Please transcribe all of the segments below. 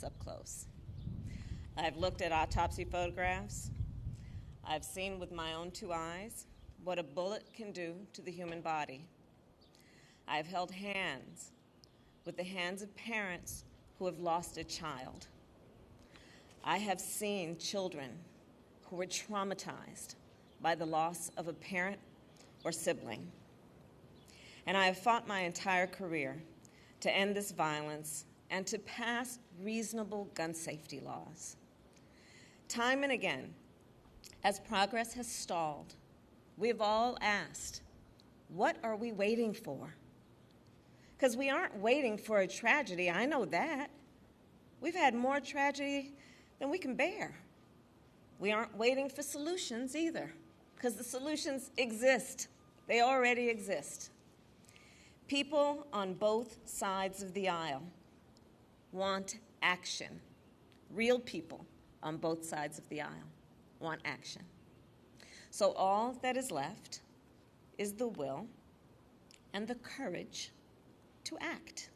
violence up close. I've looked at autopsy photographs. I've seen with my own two eyes what a bullet can do to the human body. I've held hands with the hands of parents who have lost a child. I have seen children who were traumatized by the loss of a parent or sibling. And I have fought my entire career to end this violence and to pass reasonable gun safety laws. Time and again, as progress has stalled, we have all asked, what are we waiting for? Because we aren't waiting for a tragedy, I know that. We've had more tragedy than we can bear. We aren't waiting for solutions either, because the solutions exist. They already exist. People on both sides of the aisle want action. Real people on both sides of the aisle want action. So all that is left is the will and the courage to act.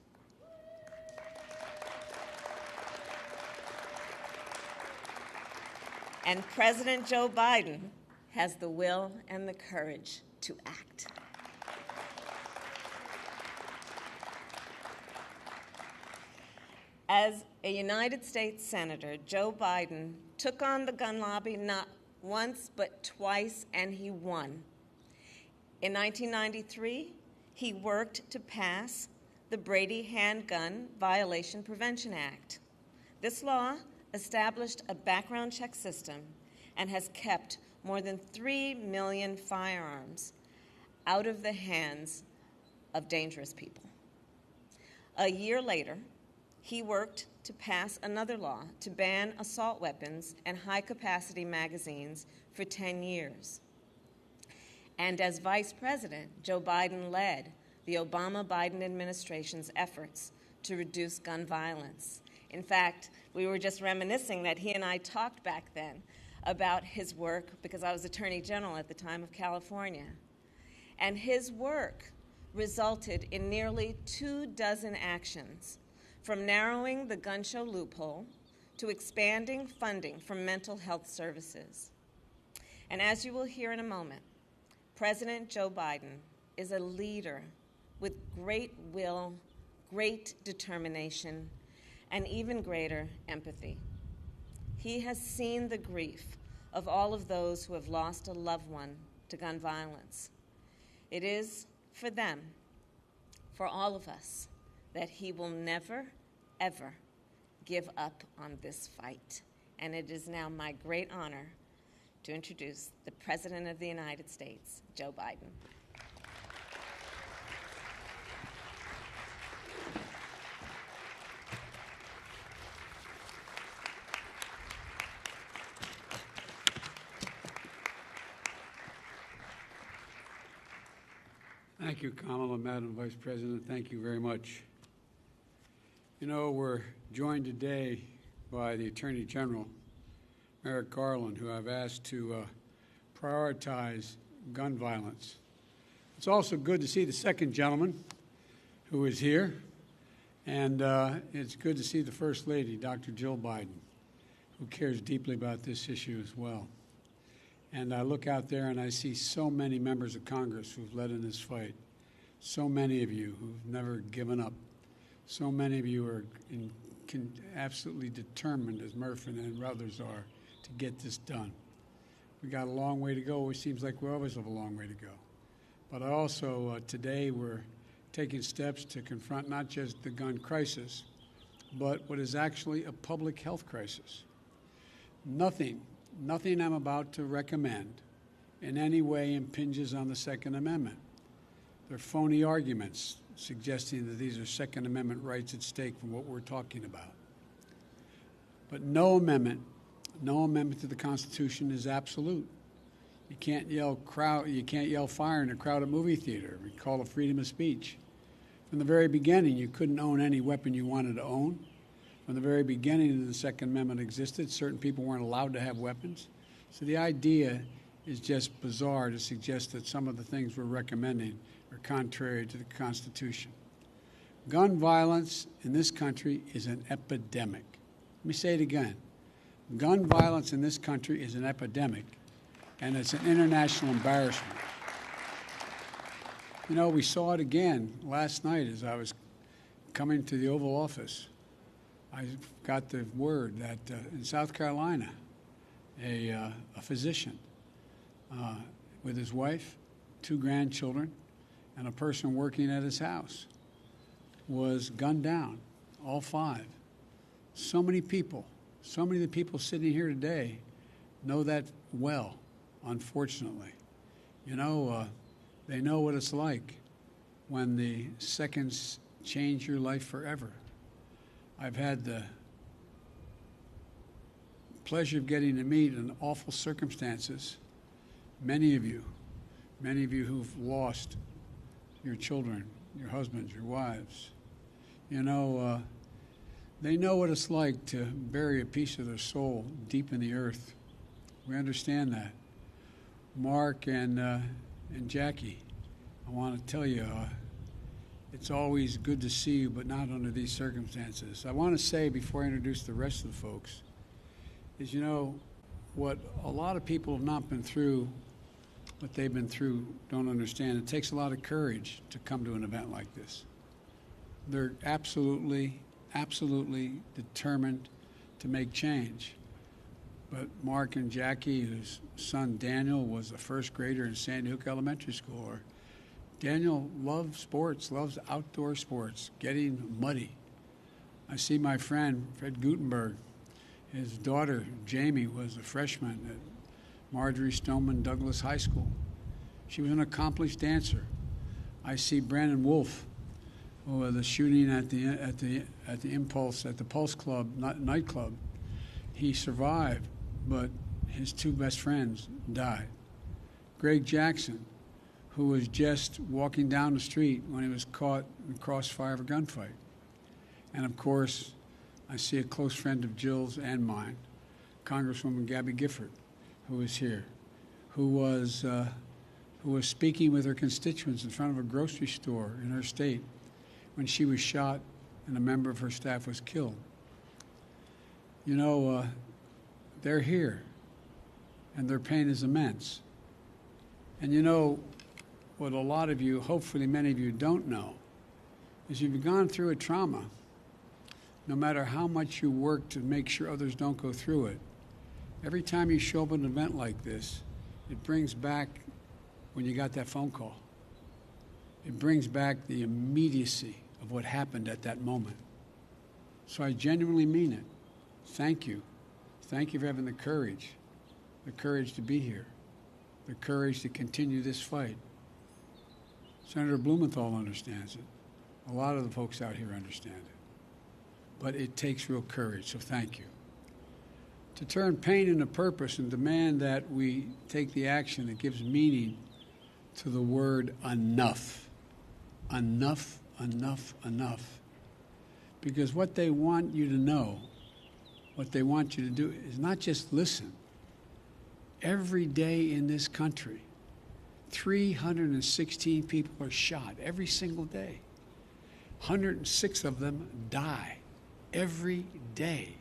And President Joe Biden has the will and the courage to act. As a United States Senator, Joe Biden took on the gun lobby not once but twice, and he won. In 1993, he worked to pass the Brady Handgun Violation Prevention Act. This law established a background check system and has kept more than 3 million firearms out of the hands of dangerous people. A year later, he worked to pass another law to ban assault weapons and high-capacity magazines for 10 years. And as Vice President, Joe Biden led the Obama-Biden administration's efforts to reduce gun violence. In fact, we were just reminiscing that he and I talked back then about his work, because I was Attorney General at the time of California. And his work resulted in nearly 24 actions, from narrowing the gun show loophole to expanding funding for mental health services. And as you will hear in a moment, President Joe Biden is a leader with great will, great determination, and even greater empathy. He has seen the grief of all of those who have lost a loved one to gun violence. It is for them, for all of us, that he will never, ever give up on this fight. And it is now my great honor to introduce the President of the United States, Joe Biden. Thank you, Kamala, Madam Vice President. Thank you very much. You know, we're joined today by the Attorney General, Merrick Garland, who I've asked to prioritize gun violence. It's also good to see the second gentleman who is here, and it's good to see the First Lady, Dr. Jill Biden, who cares deeply about this issue as well. And I look out there and I see so many members of Congress who've led in this fight, so many of you who've never given up, so many of you are absolutely determined, as Murphy and others are, to get this done. We got a long way to go. It seems like we always have a long way to go. But also today we're taking steps to confront not just the gun crisis, but what is actually a public health crisis. Nothing I'm about to recommend in any way impinges on the Second Amendment. They're phony arguments suggesting that these are Second Amendment rights at stake from what we're talking about. But no amendment to the Constitution is absolute. You can't yell fire in a crowded movie theater. We call it freedom of speech. From the very beginning, you couldn't own any weapon you wanted to own. From the very beginning the Second Amendment existed, certain people weren't allowed to have weapons. So the idea is just bizarre to suggest that some of the things we're recommending are contrary to the Constitution. Gun violence in this country is an epidemic. me say it again. Gun violence in this country is an epidemic, and it's an international embarrassment. You know, we saw it again last night as I was coming to the Oval Office. I got the word that in South Carolina, a physician with his wife, 2 grandchildren, and a person working at his house was gunned down, all 5. So many people, so many of the people sitting here today know that well, unfortunately. You know, they know what it's like when the seconds change your life forever. I've had the pleasure of getting to meet in awful circumstances many of you who've lost your children, your husbands, your wives. You know, they know what it's like to bury a piece of their soul deep in the earth. We understand that. Mark and Jackie, I want to tell you, it's always good to see you, but not under these circumstances. I want to say before I introduce the rest of the folks is, you know, what a lot of people have not been through, what they've been through, don't understand. It takes a lot of courage to come to an event like this. They're absolutely determined to make change. But Mark and Jackie, whose son Daniel was a first grader in Sandy Hook Elementary School, or Daniel loves sports, loves outdoor sports, getting muddy. I see my friend Fred Gutenberg. His daughter Jamie was a freshman at Marjorie Stoneman Douglas High School. She was an accomplished dancer. I see Brandon Wolf, who was the shooting at the Impulse at the Pulse Club nightclub. He survived, but his 2 best friends died. Greg Jackson, who was just walking down the street when he was caught in the crossfire of a gunfight. And of course, I see a close friend of Jill's and mine, Congresswoman Gabby Gifford, who is here, who was speaking with her constituents in front of a grocery store in her state when she was shot and a member of her staff was killed. You know, they're here, and their pain is immense. And you know, what a lot of you, hopefully many of you, don't know is you've gone through a trauma. No matter how much you work to make sure others don't go through it, every time you show up at an event like this, it brings back when you got that phone call. It brings back the immediacy of what happened at that moment. So I genuinely mean it. Thank you. Thank you for having the courage to be here, the courage to continue this fight. Senator Blumenthal understands it. A lot of the folks out here understand it. But it takes real courage, so thank you. To turn pain into purpose and demand that we take the action that gives meaning to the word enough. Enough, enough, enough. Because what they want you to know, what they want you to do is not just listen. Every day in this country, 316 people are shot every single day. 106 of them die every day.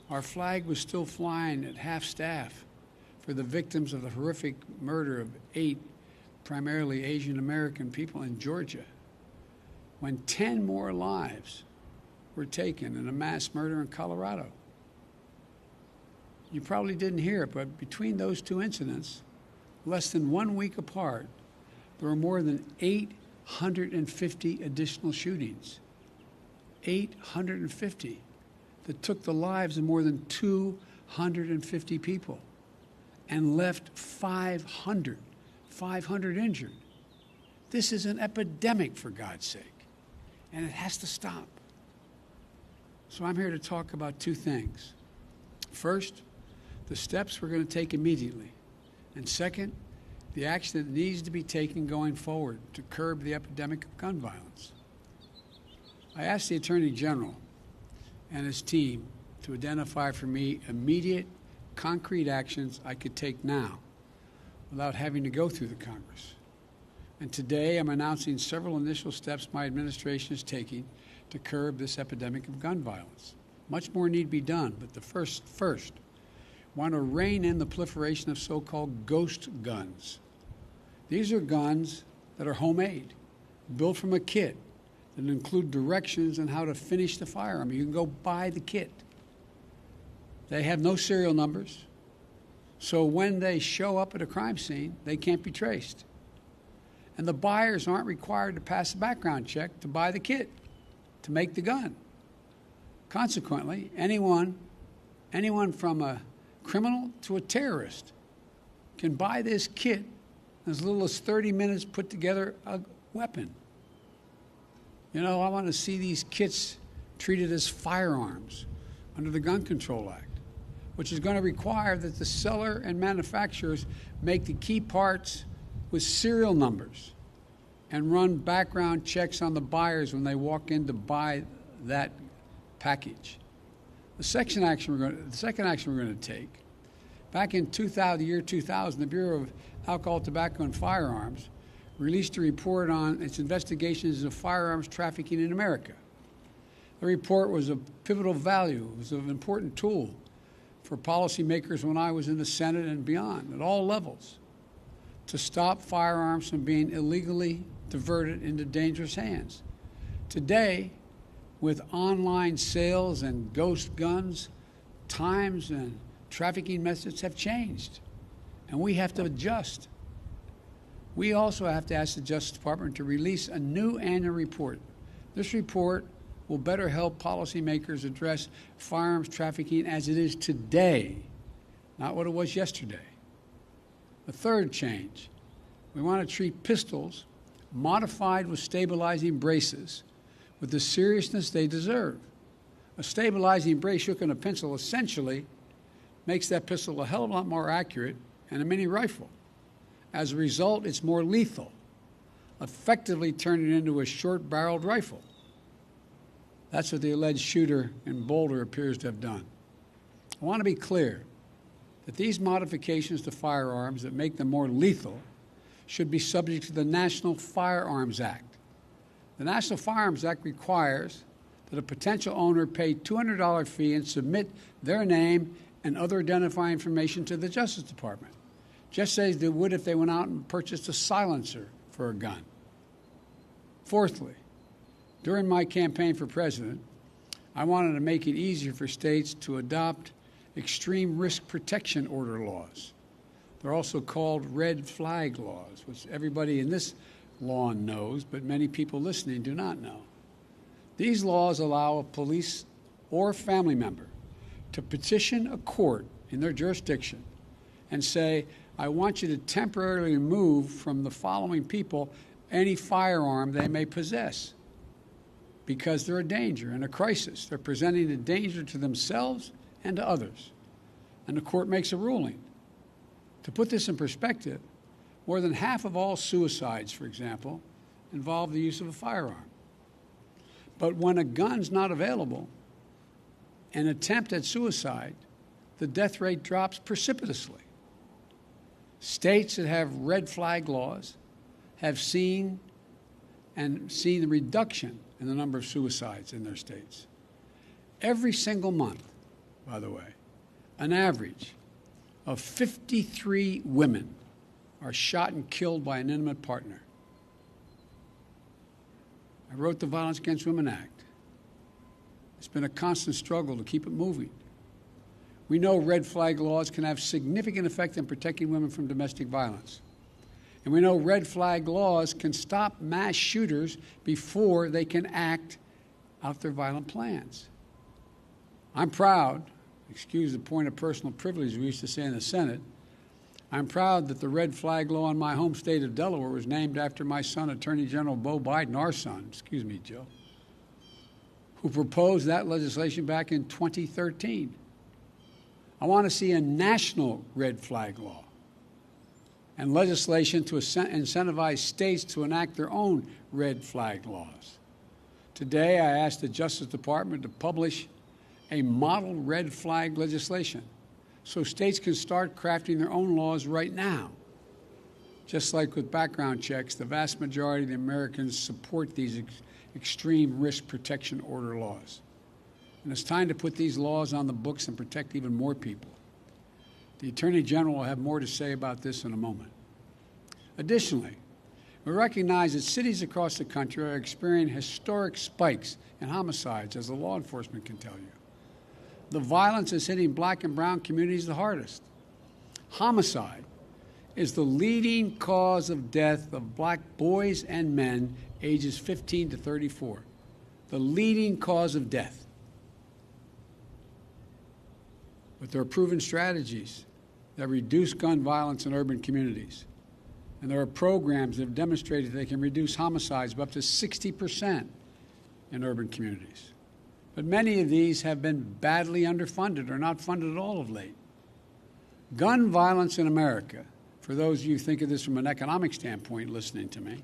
Our flag was still flying at half staff for the victims of the horrific murder of 8 primarily Asian American people in Georgia, when 10 more lives were taken in a mass murder in Colorado. You probably didn't hear it, but between those 2 incidents, less than 1 week apart, there were more than 850 additional shootings. 850 that took the lives of more than 250 people and left 500 injured. This is an epidemic, for God's sake, and it has to stop. So I'm here to talk about 2 things. First, the steps we're going to take immediately. And second, the action that needs to be taken going forward to curb the epidemic of gun violence. I asked the Attorney General and his team to identify for me immediate, concrete actions I could take now without having to go through the Congress. And today I'm announcing several initial steps my administration is taking to curb this epidemic of gun violence. Much more need to be done, but the first, want to rein in the proliferation of so-called ghost guns. These are guns that are homemade, built from a kit, that include directions on how to finish the firearm. You can go buy the kit. They have no serial numbers, so when they show up at a crime scene, they can't be traced. And the buyers aren't required to pass a background check to buy the kit, to make the gun. Consequently, anyone from a criminal to a terrorist can buy this kit in as little as 30 minutes, put together a weapon. You know, I want to see these kits treated as firearms under the Gun Control Act, which is going to require that the seller and manufacturers make the key parts with serial numbers and run background checks on the buyers when they walk in to buy that package. The second action we're going to take, back in the year 2000, the Bureau of Alcohol, Tobacco, and Firearms released a report on its investigations of firearms trafficking in America. The report was of pivotal value. It was an important tool for policymakers when I was in the Senate and beyond, at all levels, to stop firearms from being illegally diverted into dangerous hands. Today, with online sales and ghost guns, times and trafficking methods have changed, and we have to adjust. We also have to ask the Justice Department to release a new annual report. This report will better help policymakers address firearms trafficking as it is today, not what it was yesterday. The third change, we want to treat pistols modified with stabilizing braces with the seriousness they deserve. A stabilizing brace shook in a pencil essentially makes that pistol a hell of a lot more accurate than a mini rifle. As a result, it's more lethal, effectively turning it into a short-barreled rifle. That's what the alleged shooter in Boulder appears to have done. I want to be clear that these modifications to firearms that make them more lethal should be subject to the National Firearms Act. The National Firearms Act requires that a potential owner pay a $200 fee and submit their name and other identifying information to the Justice Department, just as they would if they went out and purchased a silencer for a gun. Fourthly, during my campaign for president, I wanted to make it easier for states to adopt extreme risk protection order laws. They're also called red flag laws, which everybody in this lawn knows, but many people listening do not know. These laws allow a police or family member to petition a court in their jurisdiction and say, I want you to temporarily remove from the following people any firearm they may possess because they're a danger and a crisis. They're presenting a danger to themselves and to others. And the court makes a ruling. To put this in perspective, more than half of all suicides, for example, involve the use of a firearm. But when a gun's not available, an attempt at suicide, the death rate drops precipitously. States that have red flag laws have seen the reduction in the number of suicides in their states. Every single month, by the way, an average of 53 women are shot and killed by an intimate partner. I wrote the Violence Against Women Act. It's been a constant struggle to keep it moving. We know red flag laws can have significant effect in protecting women from domestic violence. And we know red flag laws can stop mass shooters before they can act out their violent plans. I'm proud, excuse the point of personal privilege we used to say in the Senate, I'm proud that the red flag law in my home state of Delaware was named after my son, Attorney General Beau Biden, our son, excuse me, Joe, who proposed that legislation back in 2013. I want to see a national red flag law and legislation to incentivize states to enact their own red flag laws. Today, I asked the Justice Department to publish a model red flag legislation so states can start crafting their own laws right now. Just like with background checks, the vast majority of the Americans support these extreme risk protection order laws. And it's time to put these laws on the books and protect even more people. The Attorney General will have more to say about this in a moment. Additionally, we recognize that cities across the country are experiencing historic spikes in homicides, as the law enforcement can tell you. The violence is hitting black and brown communities the hardest. Homicide is the leading cause of death of black boys and men ages 15 to 34. The leading cause of death. But there are proven strategies that reduce gun violence in urban communities. And there are programs that have demonstrated they can reduce homicides by up to 60% in urban communities. But many of these have been badly underfunded or not funded at all of late. Gun violence in America, for those of you who think of this from an economic standpoint listening to me,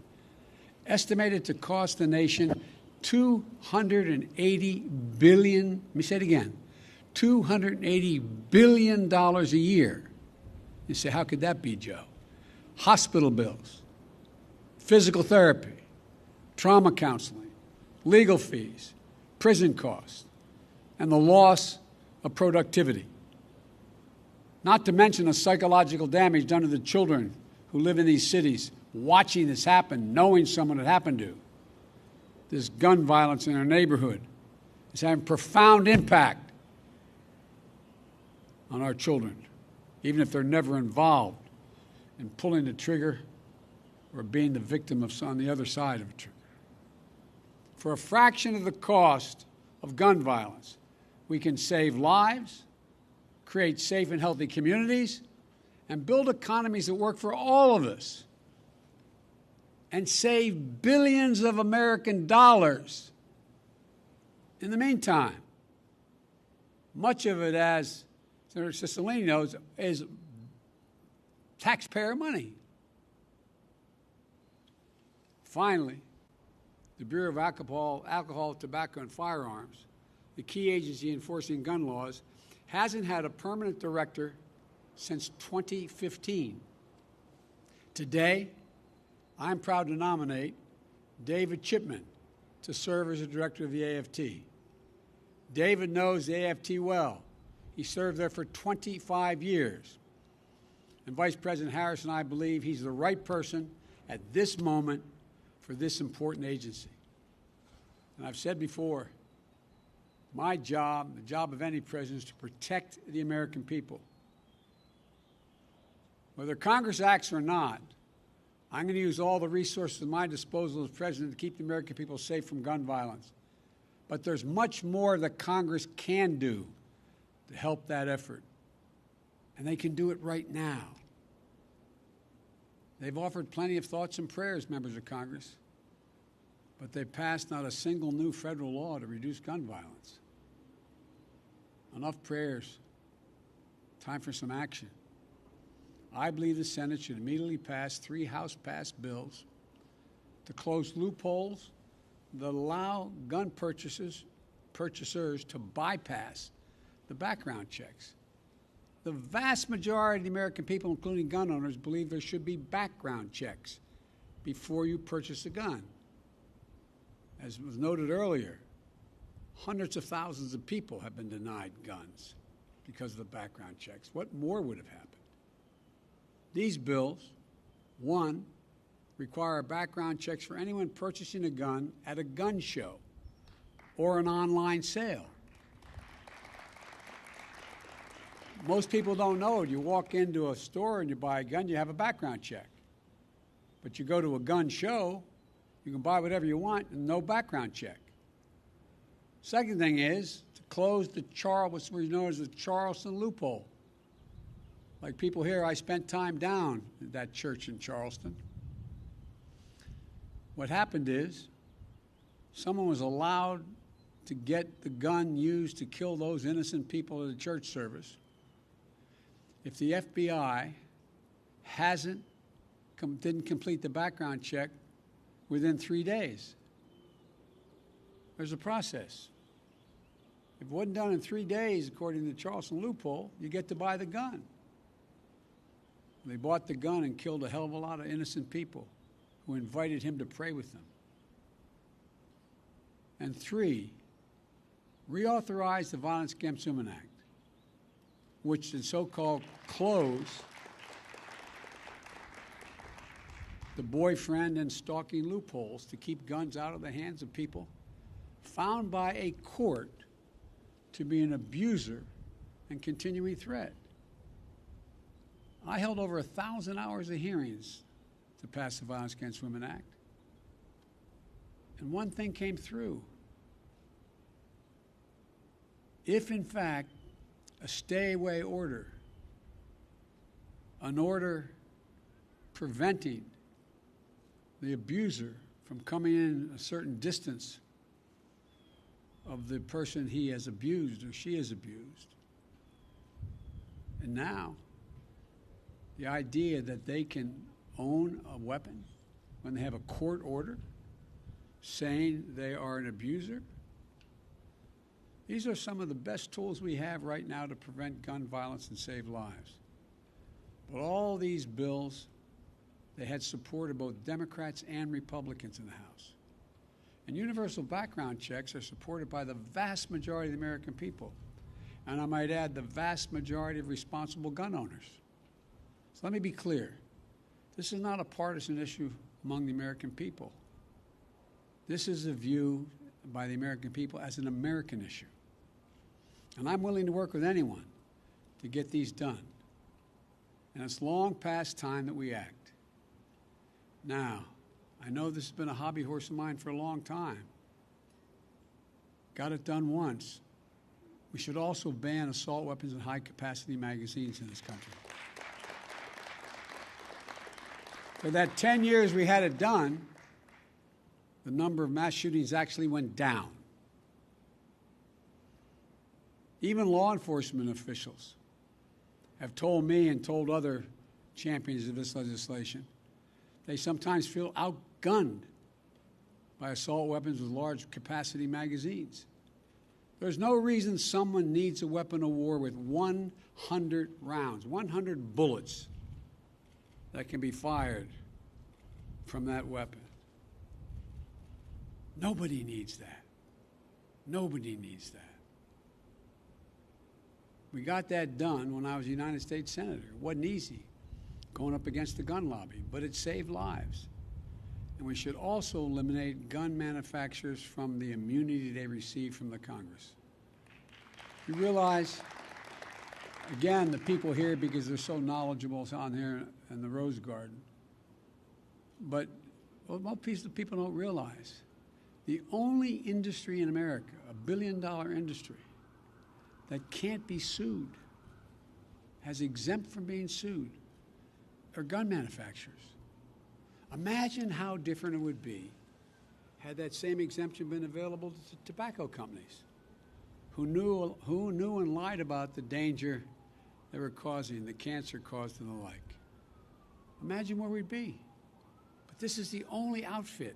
estimated to cost the nation $280 billion, let me say it again, $280 billion a year. You say, how could that be, Joe? Hospital bills, physical therapy, trauma counseling, legal fees, prison costs, and the loss of productivity. Not to mention the psychological damage done to the children who live in these cities, watching this happen, knowing someone it happened to. This gun violence in their neighborhood is having profound impact on our children, even if they're never involved in pulling the trigger or being the victim of on the other side of a trigger. For a fraction of the cost of gun violence, we can save lives, create safe and healthy communities, and build economies that work for all of us, and save billions of American dollars. In the meantime, much of it, as Senator Cicilline knows, is taxpayer money. Finally, the Bureau of Alcohol, Tobacco, and Firearms, the key agency enforcing gun laws, hasn't had a permanent director since 2015. Today, I'm proud to nominate David Chipman to serve as the director of the AFT. David knows the AFT well. He served there for 25 years. And Vice President Harris and I believe he's the right person at this moment for this important agency. And I've said before, my job, the job of any president, is to protect the American people. Whether Congress acts or not, I'm going to use all the resources at my disposal as president to keep the American people safe from gun violence. But there's much more that Congress can do to help that effort. And they can do it right now. They've offered plenty of thoughts and prayers, members of Congress, but they've passed not a single new federal law to reduce gun violence. Enough prayers. Time for some action. I believe the Senate should immediately pass 3 House-passed bills to close loopholes that allow gun purchasers to bypass the background checks. The vast majority of the American people, including gun owners, believe there should be background checks before you purchase a gun. As was noted earlier, hundreds of thousands of people have been denied guns because of the background checks. What more would have happened? These bills, one, require background checks for anyone purchasing a gun at a gun show or an online sale. Most people don't know it. You walk into a store and you buy a gun, you have a background check. But you go to a gun show, you can buy whatever you want and no background check. Second thing is to close what's known as the Charleston loophole. Like people here, I spent time down at that church in Charleston. What happened is someone was allowed to get the gun used to kill those innocent people at a church service. If the FBI didn't complete the background check within 3 days, there's a process. If it wasn't done in 3 days, according to the Charleston loophole, you get to buy the gun. They bought the gun and killed a hell of a lot of innocent people who invited him to pray with them. And 3, reauthorize the Violence Against Women Act, which the so-called close the boyfriend and stalking loopholes to keep guns out of the hands of people found by a court to be an abuser and continuing threat. I held over 1,000 hours of hearings to pass the Violence Against Women Act. And one thing came through. If, in fact, a stay-away order, an order preventing the abuser from coming in a certain distance of the person he has abused or she has abused. And now, the idea that they can own a weapon when they have a court order saying they are an abuser. These are some of the best tools we have right now to prevent gun violence and save lives. But all these bills, they had support of both Democrats and Republicans in the House. And universal background checks are supported by the vast majority of the American people. And I might add, the vast majority of responsible gun owners. So let me be clear. This is not a partisan issue among the American people. This is a view by the American people as an American issue. And I'm willing to work with anyone to get these done. And it's long past time that we act. Now, I know this has been a hobby horse of mine for a long time. Got it done once. We should also ban assault weapons and high-capacity magazines in this country. For that 10 years we had it done, the number of mass shootings actually went down. Even law enforcement officials have told me and told other champions of this legislation they sometimes feel outgunned by assault weapons with large capacity magazines. There's no reason someone needs a weapon of war with 100 rounds, 100 bullets that can be fired from that weapon. Nobody needs that. Nobody needs that. We got that done when I was a United States Senator. It wasn't easy going up against the gun lobby, but it saved lives. And we should also eliminate gun manufacturers from the immunity they receive from the Congress. You realize, again, the people here, because they're so knowledgeable on here in the Rose Garden, but what most people don't realize, the only industry in America, a billion-dollar industry, that can't be sued, has exempt from being sued, are gun manufacturers. Imagine how different it would be had that same exemption been available to tobacco companies who knew and lied about the danger they were causing, the cancer caused and the like. Imagine where we'd be. But this is the only outfit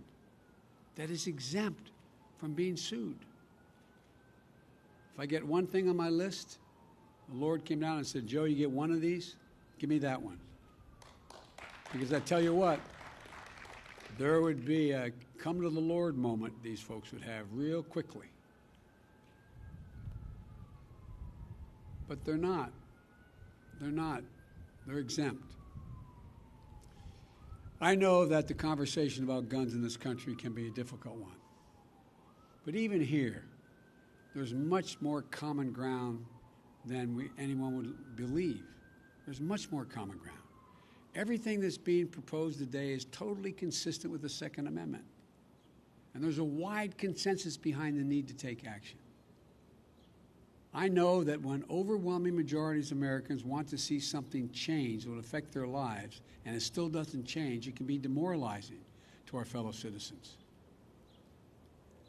that is exempt from being sued. If I get one thing on my list, the Lord came down and said, Joe, you get one of these, give me that one. Because I tell you what, there would be a come to the Lord moment these folks would have real quickly. But they're not. They're not. They're exempt. I know that the conversation about guns in this country can be a difficult one. But even here, there's much more common ground than anyone would believe. There's much more common ground. Everything that's being proposed today is totally consistent with the Second Amendment. And there's a wide consensus behind the need to take action. I know that when overwhelming majorities of Americans want to see something change that will affect their lives, and it still doesn't change, it can be demoralizing to our fellow citizens.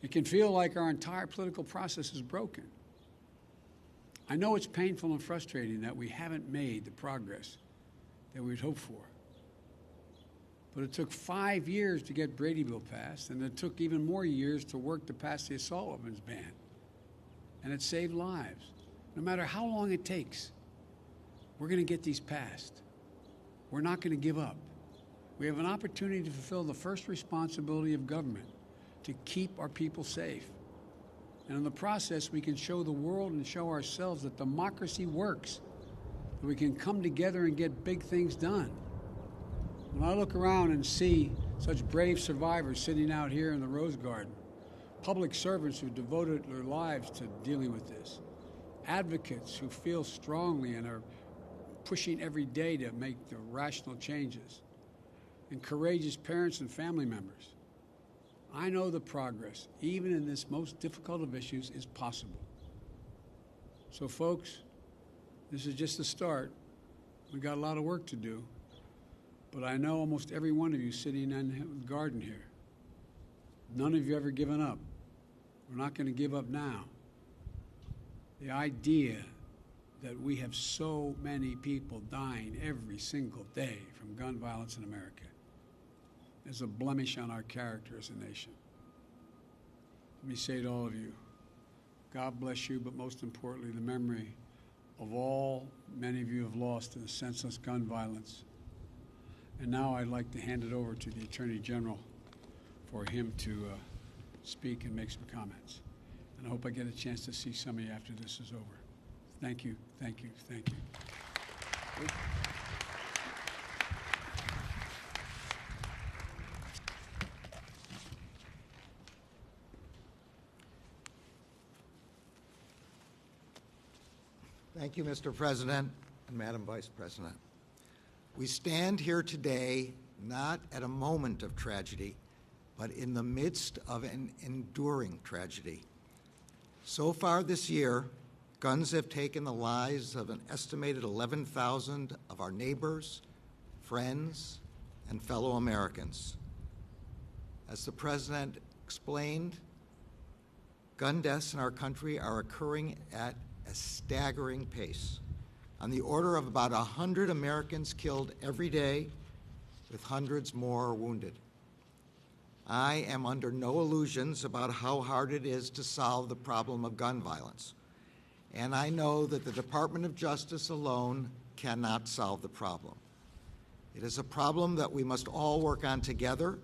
It can feel like our entire political process is broken. I know it's painful and frustrating that we haven't made the progress that we'd hoped for. But it took 5 years to get Brady Bill passed, and it took even more years to work to pass the assault weapons ban. And it saved lives. No matter how long it takes, we're going to get these passed. We're not going to give up. We have an opportunity to fulfill the first responsibility of government, to keep our people safe. And in the process, we can show the world and show ourselves that democracy works, that we can come together and get big things done. When I look around and see such brave survivors sitting out here in the Rose Garden, public servants who devoted their lives to dealing with this, advocates who feel strongly and are pushing every day to make the rational changes, and courageous parents and family members, I know the progress, even in this most difficult of issues, is possible. So, folks, this is just the start. We've got a lot of work to do, but I know almost every one of you sitting in the garden here, none of you ever given up. We're not going to give up now. The idea that we have so many people dying every single day from gun violence in America is a blemish on our character as a nation. Let me say to all of you, God bless you, but most importantly, the memory of all many of you have lost in the senseless gun violence. And now I'd like to hand it over to the Attorney General for him to speak and make some comments. And I hope I get a chance to see some of you after this is over. Thank you, thank you, thank you. Thank you, Mr. President and Madam Vice President. We stand here today not at a moment of tragedy, but in the midst of an enduring tragedy. So far this year, guns have taken the lives of an estimated 11,000 of our neighbors, friends, and fellow Americans. As the President explained, gun deaths in our country are occurring at a staggering pace, on the order of about 100 Americans killed every day, with hundreds more wounded. I am under no illusions about how hard it is to solve the problem of gun violence, and I know that the Department of Justice alone cannot solve the problem. It is a problem that we must all work on together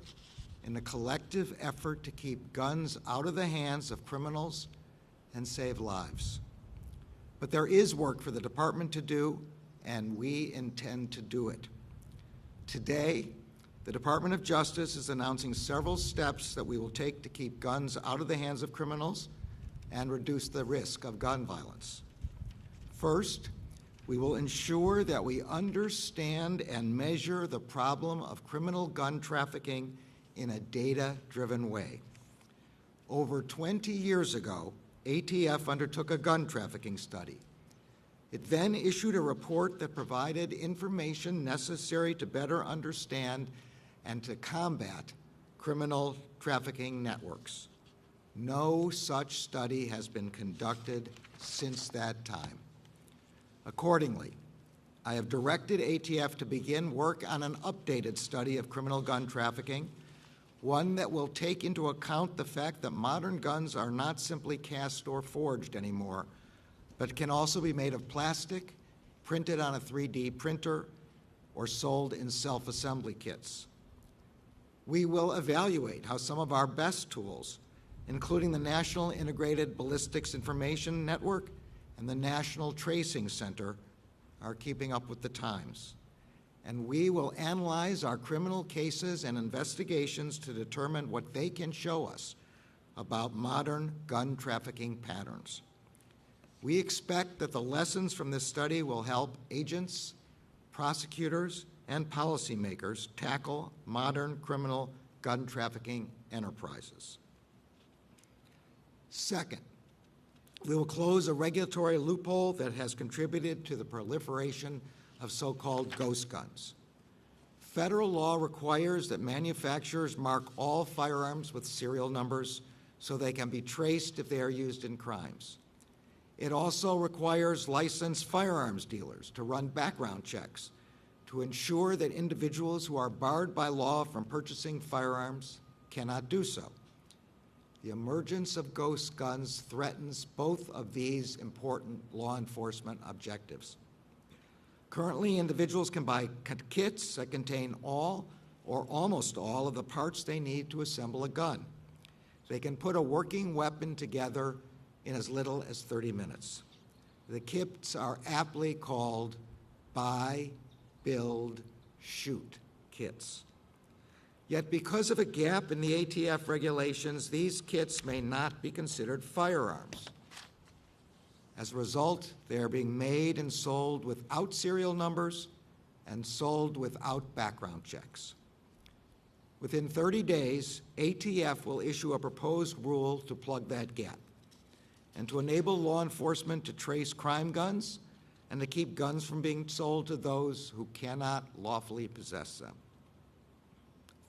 in a collective effort to keep guns out of the hands of criminals and save lives. But there is work for the department to do, and we intend to do it. Today, the Department of Justice is announcing several steps that we will take to keep guns out of the hands of criminals and reduce the risk of gun violence. First, we will ensure that we understand and measure the problem of criminal gun trafficking in a data-driven way. Over 20 years ago, ATF undertook a gun trafficking study. It then issued a report that provided information necessary to better understand and to combat criminal trafficking networks. No such study has been conducted since that time. Accordingly, I have directed ATF to begin work on an updated study of criminal gun trafficking, one that will take into account the fact that modern guns are not simply cast or forged anymore, but can also be made of plastic, printed on a 3D printer, or sold in self-assembly kits. We will evaluate how some of our best tools, including the National Integrated Ballistics Information Network and the National Tracing Center, are keeping up with the times. And we will analyze our criminal cases and investigations to determine what they can show us about modern gun trafficking patterns. We expect that the lessons from this study will help agents, prosecutors, and policymakers tackle modern criminal gun trafficking enterprises. Second, we will close a regulatory loophole that has contributed to the proliferation of so-called ghost guns. Federal law requires that manufacturers mark all firearms with serial numbers so they can be traced if they are used in crimes. It also requires licensed firearms dealers to run background checks to ensure that individuals who are barred by law from purchasing firearms cannot do so. The emergence of ghost guns threatens both of these important law enforcement objectives. Currently, individuals can buy kits that contain all or almost all of the parts they need to assemble a gun. They can put a working weapon together in as little as 30 minutes. The kits are aptly called buy, build, shoot kits. Yet because of a gap in the ATF regulations, these kits may not be considered firearms. As a result, they are being made and sold without serial numbers and sold without background checks. Within 30 days, ATF will issue a proposed rule to plug that gap and to enable law enforcement to trace crime guns and to keep guns from being sold to those who cannot lawfully possess them.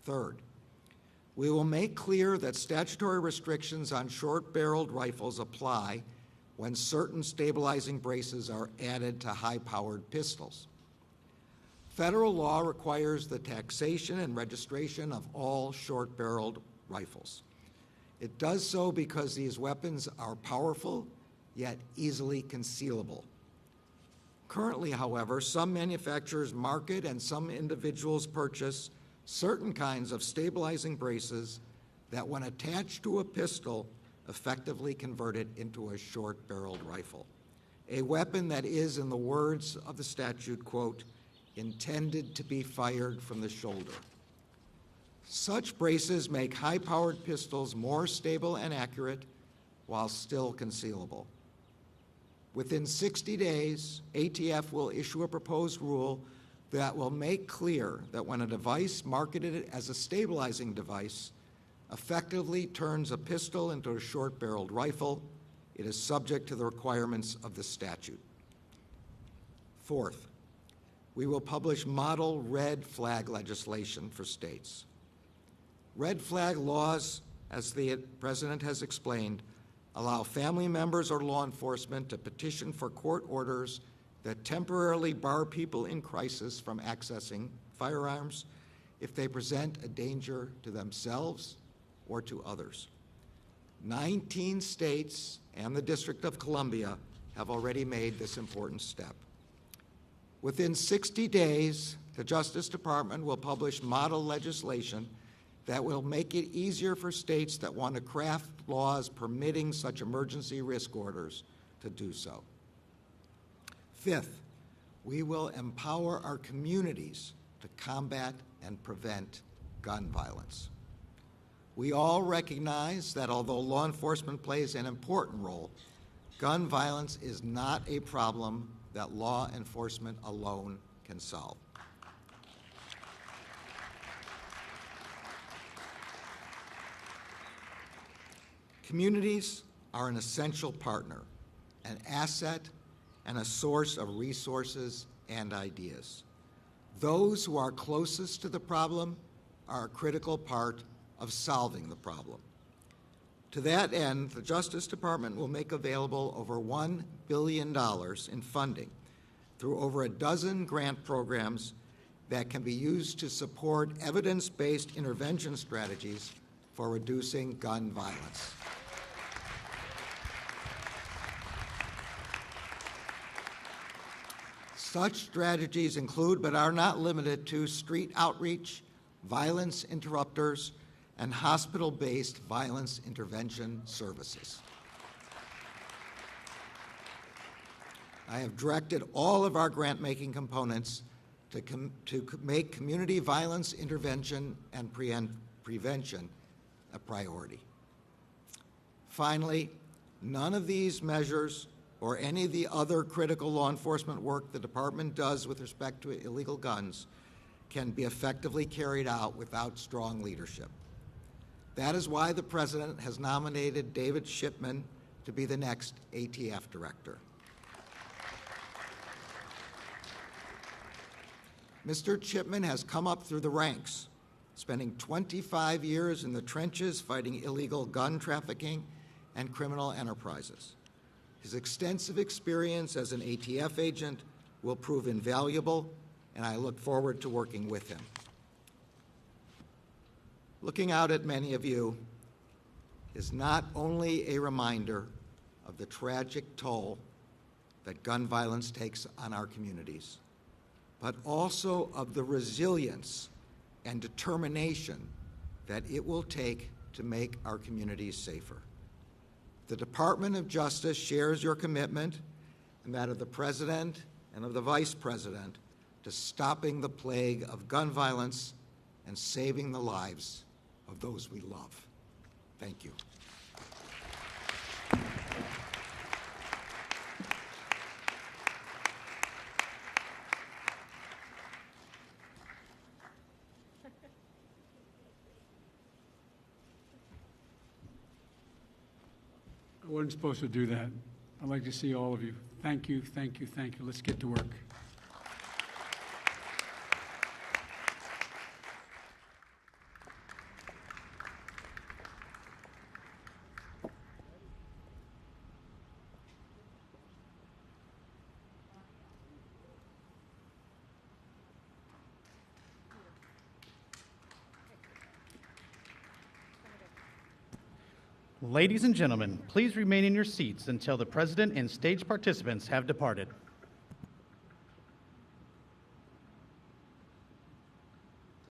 Third, we will make clear that statutory restrictions on short-barreled rifles apply when certain stabilizing braces are added to high-powered pistols. Federal law requires the taxation and registration of all short-barreled rifles. It does so because these weapons are powerful, yet easily concealable. Currently, however, some manufacturers market and some individuals purchase certain kinds of stabilizing braces that, when attached to a pistol, effectively convert it into a short-barreled rifle, a weapon that is, in the words of the statute, quote, intended to be fired from the shoulder. Such braces make high-powered pistols more stable and accurate while still concealable. Within 60 days, ATF will issue a proposed rule that will make clear that when a device marketed as a stabilizing device effectively turns a pistol into a short-barreled rifle, it is subject to the requirements of the statute. Fourth, we will publish model red flag legislation for states. Red flag laws, as the President has explained, allow family members or law enforcement to petition for court orders that temporarily bar people in crisis from accessing firearms if they present a danger to themselves or to others. 19 states and the District of Columbia have already made this important step. Within 60 days, the Justice Department will publish model legislation that will make it easier for states that want to craft laws permitting such emergency risk orders to do so. Fifth, we will empower our communities to combat and prevent gun violence. We all recognize that although law enforcement plays an important role, gun violence is not a problem that law enforcement alone can solve. Communities are an essential partner, an asset, and a source of resources and ideas. Those who are closest to the problem are a critical part of solving the problem. To that end, the Justice Department will make available over $1 billion in funding through over a dozen grant programs that can be used to support evidence-based intervention strategies for reducing gun violence. Such strategies include, but are not limited to, street outreach, violence interrupters, and hospital-based violence intervention services. I have directed all of our grant-making components to make community violence intervention and prevention a priority. Finally, none of these measures or any of the other critical law enforcement work the Department does with respect to illegal guns can be effectively carried out without strong leadership. That is why the President has nominated David Chipman to be the next ATF director. Mr. Chipman has come up through the ranks, spending 25 years in the trenches fighting illegal gun trafficking and criminal enterprises. His extensive experience as an ATF agent will prove invaluable, and I look forward to working with him. Looking out at many of you is not only a reminder of the tragic toll that gun violence takes on our communities, but also of the resilience and determination that it will take to make our communities safer. The Department of Justice shares your commitment and that of the President and of the Vice President to stopping the plague of gun violence and saving the lives of those we love. Thank you. I wasn't supposed to do that. I'd like to see all of you. Thank you, thank you, thank you. Let's get to work. Ladies and gentlemen, please remain in your seats until the President and stage participants have departed.